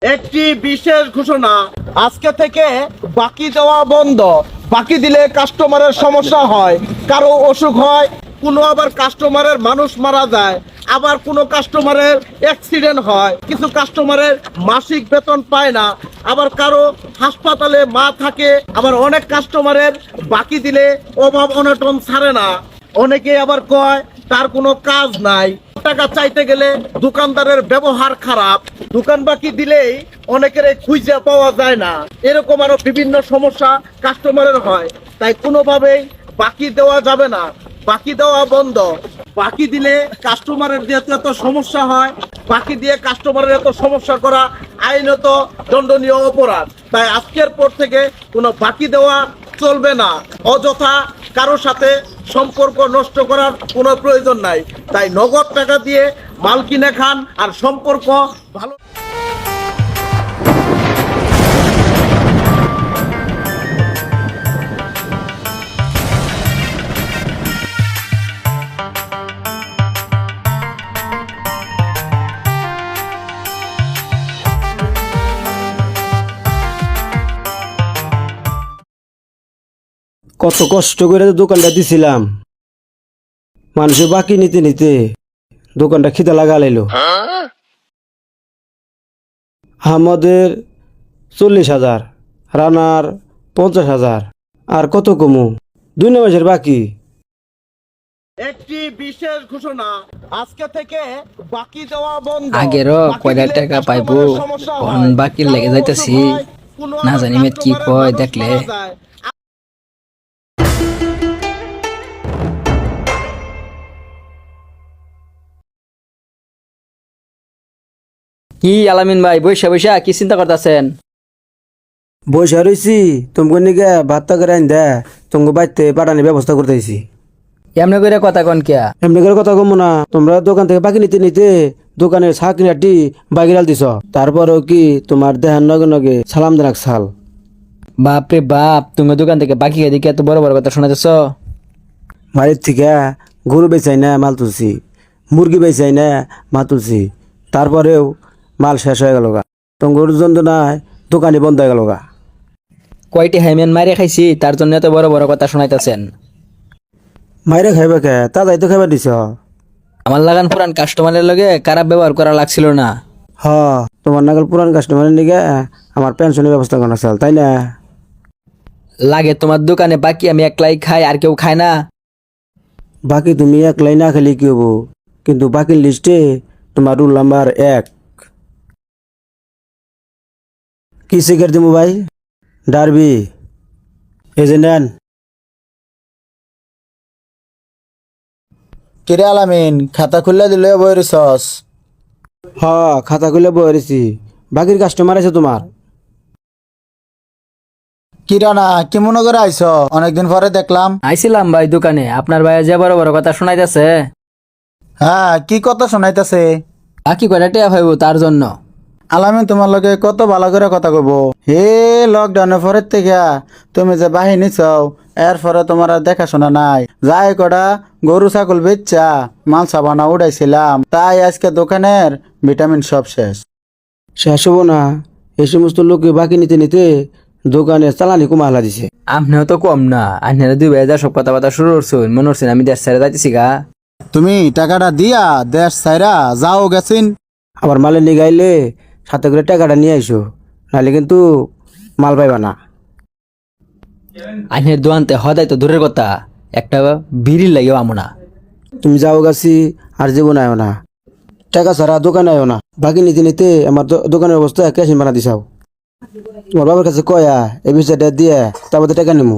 একটি বিশেষ ঘোষণা, আজকে থেকে বাকি দেওয়া বন্ধ। বাকি দিলে কাস্টমারের সমস্যা হয়, কারো অসুখ হয়, কোনো আবার কাস্টমারের মানুষ মারা যায়, আবার কোনো কাস্টমারের অ্যাক্সিডেন্ট হয়, কিছু কাস্টমারের মাসিক বেতন পায় না, আবার কারো হাসপাতালে মা থাকে, আবার অনেক কাস্টমারের বাকি দিলে অভাব অনটন ছাড়ে না। অনেকে আবার কয় তার কোনো কাজ নাই, টাকা চাইতে গেলে দোকানদারের ব্যবহার খারাপ, দোকান বাকি দিলেই অনেকের খুঁজে পাওয়া যায় না, এরকম আরো বিভিন্ন সমস্যা কাস্টমারের হয়। তাই কোনোভাবেই বাকি দেওয়া যাবে না, বাকি দেওয়া বন্ধ। বাকি দিলে কাস্টমারের যেহেতু এত সমস্যা হয়, বাকি দিয়ে কাস্টমারের এত সমস্যা করা আইনত দণ্ডনীয় অপরাধ। তাই আজকের পর থেকে কোনো বাকি দেওয়া চলবে না। অযথা কারোর সাথে সম্পর্ক নষ্ট করার কোনো প্রয়োজন নাই। তাই নগদ টাকা দিয়ে মাল কিনে খান, আর সম্পর্ক ভালো। কত কষ্ট করে দোকানটা দিছিলাম, মানুষের বাকি নিতে নিতে দোকানটা খিদা লাগা লাইলো। আমাদের 40,000, রানার 50,000, আর কত কমু 2 মাসের বাকি। একটি বিশেষ ঘোষণা, আজকে থেকে বাকি দেওয়া বন্ধ। আগেরও বাকি কয়টা দিলে টাকা পাইবো, কাস্টমারের সমস্যা হয়, এখন বাকির লেগে কারো যাইতেছি, অসুখ হয়, কোনো না আবার জানি মেট কি কাস্টমারের কয় মানুষ দেখলে। মারা যায়। কি আলামিন ভাই, বৈশা বৈশা কি চিন্তা করতেছেন? বসে রয়েছি, তোমাকে নিকে ভাত করে আইন দে, তোমাকে বাড়িতে পাঠানোর ব্যবস্থা করতেছি। এমনি করে কথা কন কিয়া? এমনি করে কথা কমো না, তোমরা দোকান থেকে বাকি নিতে নিতে দোকানের ছাকনাটি বাগিরাল দিছ, তারপরেও কি তোমার দেহার নগে নগে সালাম দেনাক সাল। বাপ রে বাপ, তুমি দোকান থেকে বাকি খেয়ে দিকে এত বড় বড় কথা শোনাতেছ? বাড়ির থেকে গরু বেচাই না মাল তুলছি, মুরগি বেচাই না মাল তুলছি, তারপরেও মাল শেষ হয়ে গেল গা। তোমার যন্ত্রণায় দোকানে বন্ধ হয়ে গেল গা। কয়টি হাইমেন মারিয়ে খাইছি তার জন্য এত বড় বড় কথা শোনাইতেছেন? মাইরে খাইবে কে, তাই তো খাইবার দিছ। আমার লাগান পুরান কাস্টমারের লগে খারাপ ব্যবহার করা লাগছিল না। হ, তোমার নাগাল পুরান কাস্টমারের নিকে আমার পেনশনের ব্যবস্থা করা চাল, তাই না? লাগে তোমার দোকানে বাকি আমি একলাই খাই, আর কেউ খায় না? বাকি তুমি একলাই না খেলে কি হবো, কিন্তু বাকির লিস্টে তোমার রুল নাম্বার 1। কি সিগারেট দিব ভাই? ডারবি, এই যে নেন। কিরে আলামিন, খাতা খুললে দিলে বই রিসস। হ, খাতা খুলে বয়েছি, বাকির কাস্টমার আছে তোমার। কিরা না, কি মনে করে আইস? অনেকদিন পরে দেখলাম। আইছিলাম ভাই দোকানে, আপনার ভাই যে বড় বড় কথা শোনাইতেছে। হ্যাঁ, কি কথা শোনাইতেছে? বাকি কয়টা টেয়া পাইব তার জন্য। আলামিন তোমার লগে কত ভালো করে কথা কব। হে লকডাউনের পরের থেকে তুমি যে বাহিনী চাও, এর পরে তোমার আর দেখাশোনা নাই। যাই কটা গরু ছাগল বেচা মাল সাবানা উড়াইছিলাম, তাই আজকে দোকানের ভিটামিন সব শেষ। শেষ হবো না, এই সমস্ত লোককে বাকি নিতে নিতে দোকানে চালানি কমালা দিছে। আপনিও তো কম না, আপনারা 2 ভাই সব কথাবার্তা শুরু করছেন, মনে হচ্ছেন আমি দেশ ছেড়ে যাইতেছি গা। তুমি টাকাটা দিয়া দেশ ছাইরা যাও গেছিন। আবার মালে নিয়ে গাইলে সাথে করে টাকাটা নিয়ে আইসো, নাহলে কিন্তু মাল পাইবা না। আইনের দোয়ানতে হদাই তো দূরের কথা, একটা বিড়ির লাগেও আমো না। তুমি যাও গাছি আর জীবন আয়ো না, টাকা ছাড়া দোকানে আয়ো না। বাকি নিতে নিতে আমার দোকানের অবস্থা কেসিন বানা দিছাও। তোমার বাবার কাছে কয়া এই বিষয়টা দিয়ে তারপর টাকা নিমু।